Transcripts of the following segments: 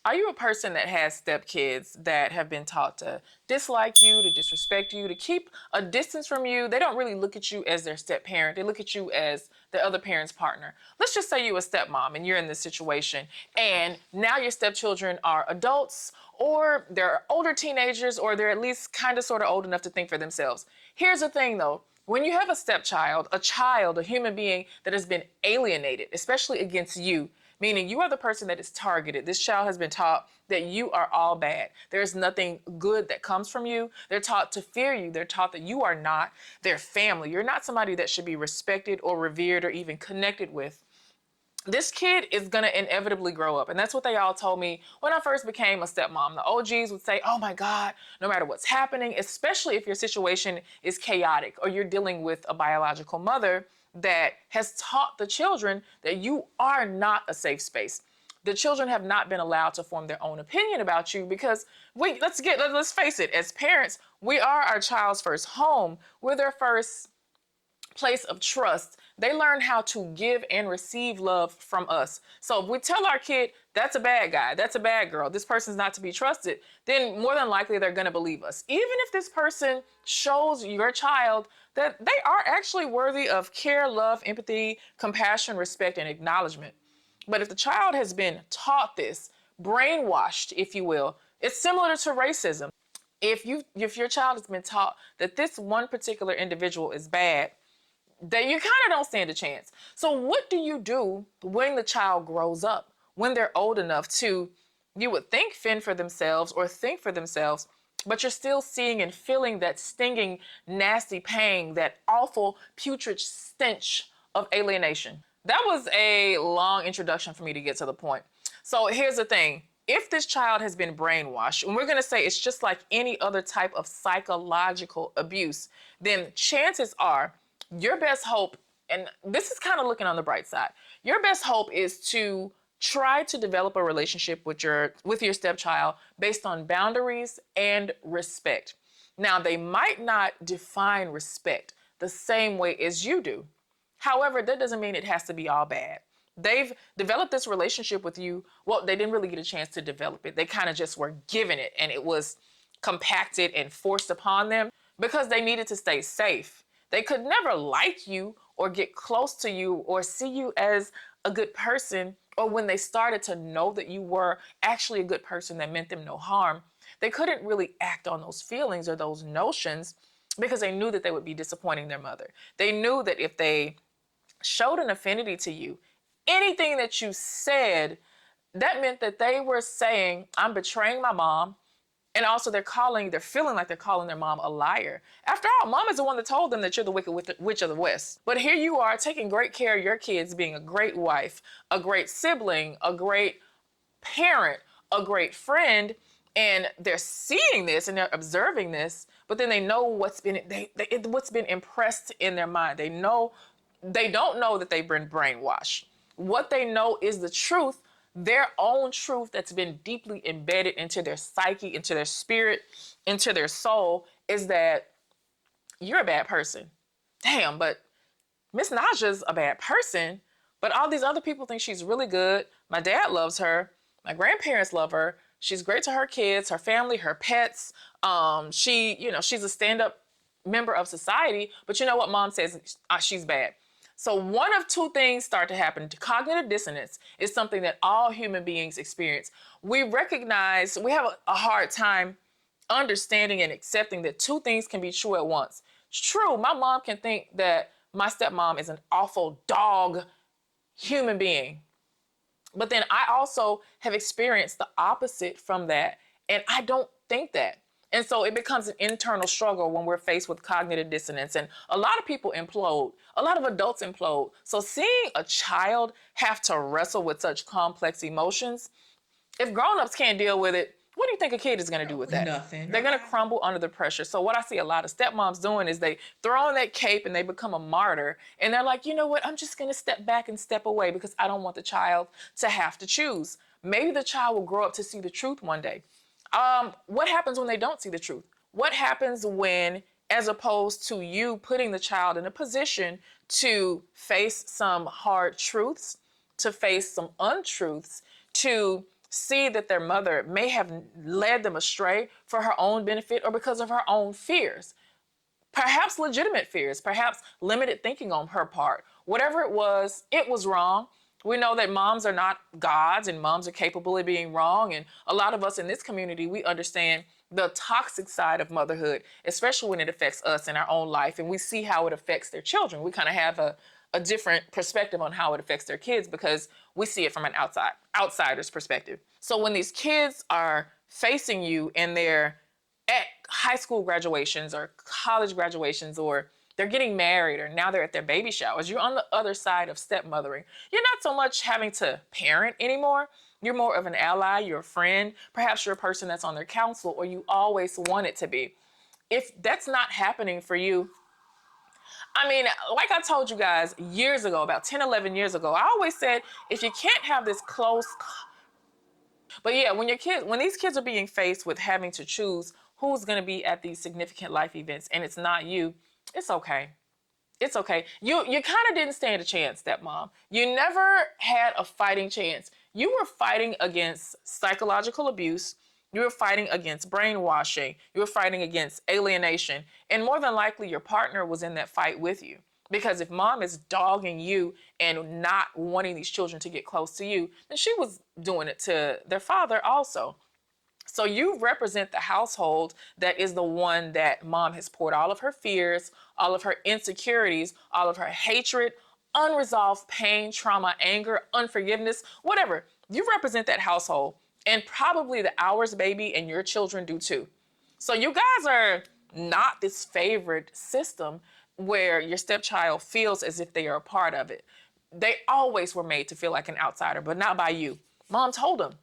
Are you a person that has stepkids that have been taught to dislike you, to disrespect you, to keep a distance from you? They don't really look at you as their step parent. They look at you as the other parent's partner. Let's just say you're a stepmom and you're in this situation, and now your stepchildren are adults, or they're older teenagers, or they're at least kind of sort of old enough to think for themselves. Here's the thing though. When you have a stepchild, a child, a human being that has been alienated, especially against you, meaning you are the person that is targeted. This child has been taught that you are all bad. There's nothing good that comes from you. They're taught to fear you. They're taught that you are not their family. You're not somebody that should be respected or revered or even connected with. This kid is going to inevitably grow up. And that's what they all told me when I first became a stepmom. The OGs would say, oh my God, no matter what's happening, especially if your situation is chaotic or you're dealing with a biological mother that has taught the children that you are not a safe space. The children have not been allowed to form their own opinion about you because let's face it, as parents, we are our child's first home. We're their first place of trust. They learn how to give and receive love from us. So if we tell our kid, that's a bad guy, that's a bad girl, this person's not to be trusted, then more than likely they're gonna believe us. Even if this person shows your child that they are actually worthy of care, love, empathy, compassion, respect, and acknowledgement. But if the child has been taught this, brainwashed, if you will, it's similar to racism. If your child has been taught that this one particular individual is bad, that you kind of don't stand a chance. So what do you do when the child grows up, when they're old enough to, you would think, fend for themselves or think for themselves, but you're still seeing and feeling that stinging, nasty pain, that awful, putrid stench of alienation? That was a long introduction for me to get to the point. So here's the thing. If this child has been brainwashed, and we're going to say it's just like any other type of psychological abuse, then chances are your best hope, and this is kind of looking on the bright side, your best hope is to try to develop a relationship with your stepchild based on boundaries and respect. Now, they might not define respect the same way as you do. However, that doesn't mean it has to be all bad. They've developed this relationship with you. Well, they didn't really get a chance to develop it. They kind of just were given it, and it was compacted and forced upon them because they needed to stay safe. They could never like you or get close to you or see you as a good person, or when they started to know that you were actually a good person that meant them no harm, they couldn't really act on those feelings or those notions because they knew that they would be disappointing their mother. They knew that if they showed an affinity to you, anything that you said, that meant that they were saying, I'm betraying my mom. And also they're feeling like they're calling their mom a liar. After all, mom is the one that told them that you're the wicked witch of the West. But here you are taking great care of your kids, being a great wife, a great sibling, a great parent, a great friend, and they're seeing this and they're observing this, but then they know what's been impressed in their mind. They don't know that they've been brainwashed. What they know is the truth, their own truth that's been deeply embedded into their psyche, into their spirit, into their soul, is that you're a bad person. Damn, but Miss Naja's a bad person, but all these other people think she's really good. My dad loves her. My grandparents love her. She's great to her kids, her family, her pets. She's a stand-up member of society, but you know what mom says? She's bad. So one of two things start to happen. Cognitive dissonance is something that all human beings experience. We have a hard time understanding and accepting that two things can be true at once. It's true, my mom can think that my stepmom is an awful dog human being. But then I also have experienced the opposite from that, and I don't think that. And so it becomes an internal struggle when we're faced with cognitive dissonance. And a lot of people implode. A lot of adults implode. So seeing a child have to wrestle with such complex emotions, if grown-ups can't deal with it, what do you think a kid is going to do with that? Nothing. They're going to crumble under the pressure. So what I see a lot of stepmoms doing is they throw on that cape and they become a martyr. And they're like, you know what? I'm just going to step back and step away because I don't want the child to have to choose. Maybe the child will grow up to see the truth one day. What happens when they don't see the truth? What happens when, as opposed to you putting the child in a position to face some hard truths, to face some untruths, to see that their mother may have led them astray for her own benefit or because of her own fears. Perhaps legitimate fears, perhaps limited thinking on her part. Whatever it was wrong. We know that moms are not gods and moms are capable of being wrong. And a lot of us in this community, we understand the toxic side of motherhood, especially when it affects us in our own life. And we see how it affects their children. We kind of have a different perspective on how it affects their kids because we see it from an outsider's perspective. So when these kids are facing you and they're at high school graduations or college graduations, or they're getting married, or now they're at their baby showers, you're on the other side of stepmothering. You're not so much having to parent anymore. You're more of an ally, you're a friend. Perhaps you're a person that's on their council, or you always want it to be. If that's not happening for you, I mean, like I told you guys years ago, about 10, 11 years ago, I always said, if you can't have this close, but yeah, when these kids are being faced with having to choose who's going to be at these significant life events and it's not you, it's okay. It's okay. You kind of didn't stand a chance, stepmom. You never had a fighting chance. You were fighting against psychological abuse. You were fighting against brainwashing. You were fighting against alienation. And more than likely, your partner was in that fight with you. Because if mom is dogging you and not wanting these children to get close to you, then she was doing it to their father also. So you represent the household that is the one that mom has poured all of her fears, all of her insecurities, all of her hatred, unresolved pain, trauma, anger, unforgiveness, whatever. You represent that household, and probably the ours baby and your children do too. So you guys are not this favorite system where your stepchild feels as if they are a part of it. They always were made to feel like an outsider, but not by you. Mom told them,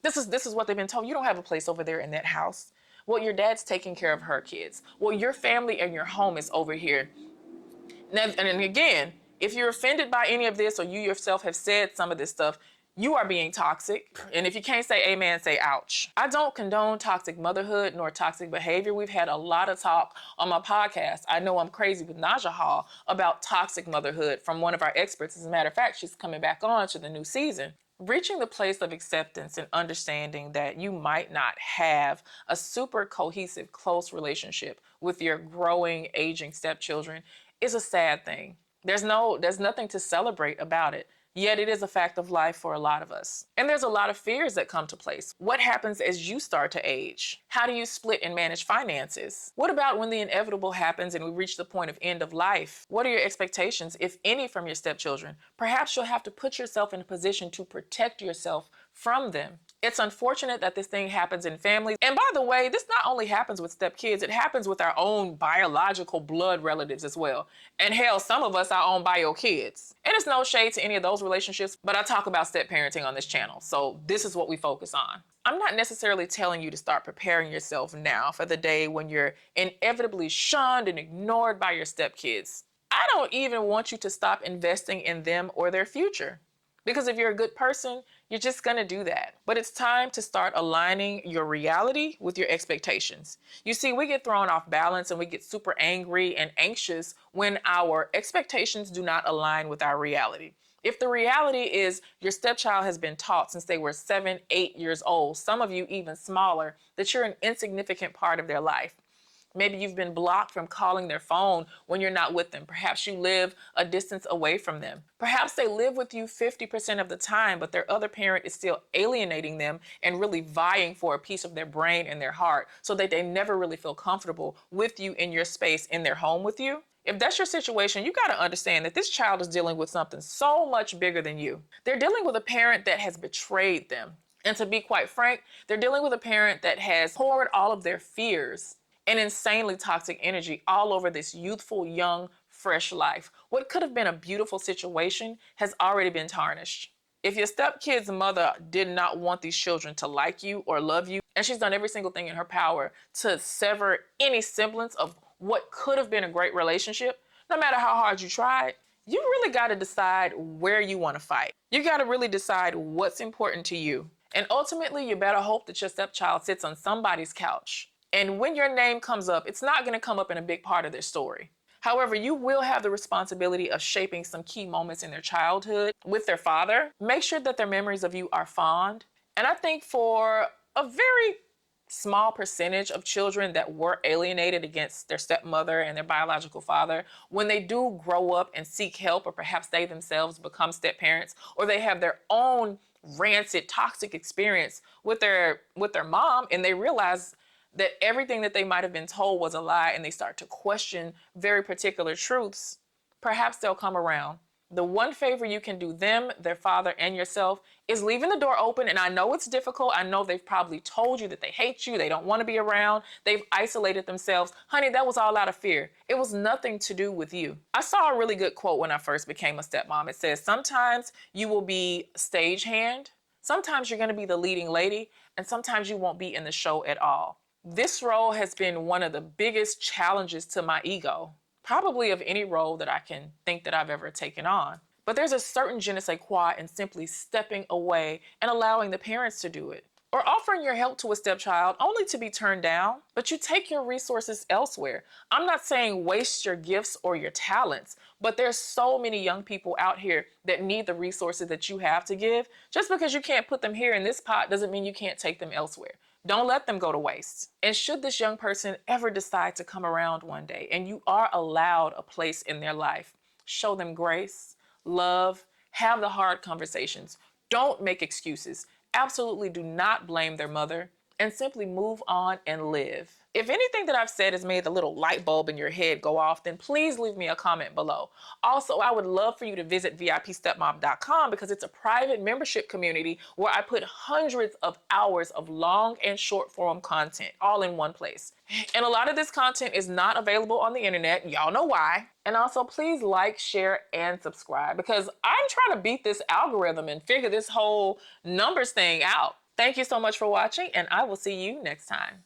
this is what they've been told. You don't have a place over there in that house. Well, your dad's taking care of her kids. Well, your family and your home is over here. Now, and again, if you're offended by any of this or you yourself have said some of this stuff, you are being toxic. And if you can't say amen, say ouch. I don't condone toxic motherhood nor toxic behavior. We've had a lot of talk on my podcast, I Know I'm Crazy with Naja Hall, about toxic motherhood from one of our experts. As a matter of fact, she's coming back on to the new season. Reaching the place of acceptance and understanding that you might not have a super cohesive, close relationship with your growing, aging stepchildren is a sad thing. There's nothing to celebrate about it. Yet it is a fact of life for a lot of us. And there's a lot of fears that come to place. What happens as you start to age? How do you split and manage finances? What about when the inevitable happens and we reach the point of end of life? What are your expectations, if any, from your stepchildren? Perhaps you'll have to put yourself in a position to protect yourself from them. It's unfortunate that this thing happens in families. And by the way, this not only happens with stepkids, it happens with our own biological blood relatives as well. And hell, some of us, our own bio kids. And it's no shade to any of those relationships, but I talk about step parenting on this channel. So this is what we focus on. I'm not necessarily telling you to start preparing yourself now for the day when you're inevitably shunned and ignored by your stepkids. I don't even want you to stop investing in them or their future. Because if you're a good person, you're just gonna do that. But it's time to start aligning your reality with your expectations. You see, we get thrown off balance and we get super angry and anxious when our expectations do not align with our reality. If the reality is your stepchild has been taught since they were 7, 8 years old, some of you even smaller, that you're an insignificant part of their life. Maybe you've been blocked from calling their phone when you're not with them. Perhaps you live a distance away from them. Perhaps they live with you 50% of the time, but their other parent is still alienating them and really vying for a piece of their brain and their heart so that they never really feel comfortable with you in your space, in their home with you. If that's your situation, you got to understand that this child is dealing with something so much bigger than you. They're dealing with a parent that has betrayed them. And to be quite frank, they're dealing with a parent that has poured all of their fears and insanely toxic energy all over this youthful, young, fresh life. What could have been a beautiful situation has already been tarnished. If your stepkid's mother did not want these children to like you or love you, and she's done every single thing in her power to sever any semblance of what could have been a great relationship, no matter how hard you tried, you really got to decide where you want to fight. You got to really decide what's important to you. And ultimately, you better hope that your stepchild sits on somebody's couch. And when your name comes up, it's not going to come up in a big part of their story. However, you will have the responsibility of shaping some key moments in their childhood with their father. Make sure that their memories of you are fond And I think for a very small percentage of children that were alienated against their stepmother and their biological father, when they do grow up and seek help, or perhaps they themselves become step parents, or they have their own rancid, toxic experience with their mom, and they realize that everything that they might have been told was a lie, and they start to question very particular truths, perhaps they'll come around. The one favor you can do them, their father, and yourself is leaving the door open. And I know it's difficult. I know they've probably told you that they hate you. They don't want to be around. They've isolated themselves. Honey, that was all out of fear. It was nothing to do with you. I saw a really good quote when I first became a stepmom. It says, sometimes you will be stagehand. Sometimes you're going to be the leading lady. And sometimes you won't be in the show at all. This role has been one of the biggest challenges to my ego, probably of any role that I can think that I've ever taken on. But there's a certain je ne sais quoi in simply stepping away and allowing the parents to do it. Or offering your help to a stepchild only to be turned down, but you take your resources elsewhere. I'm not saying waste your gifts or your talents, but there's so many young people out here that need the resources that you have to give. Just because you can't put them here in this pot doesn't mean you can't take them elsewhere. Don't let them go to waste. And should this young person ever decide to come around one day and you are allowed a place in their life, show them grace, love, have the hard conversations. Don't make excuses. Absolutely do not blame their mother, and simply move on and live. If anything that I've said has made the little light bulb in your head go off, then please leave me a comment below. Also, I would love for you to visit VIPStepmom.com because it's a private membership community where I put hundreds of hours of long and short form content all in one place. And a lot of this content is not available on the internet. Y'all know why. And also, please like, share, and subscribe because I'm trying to beat this algorithm and figure this whole numbers thing out. Thank you so much for watching, and I will see you next time.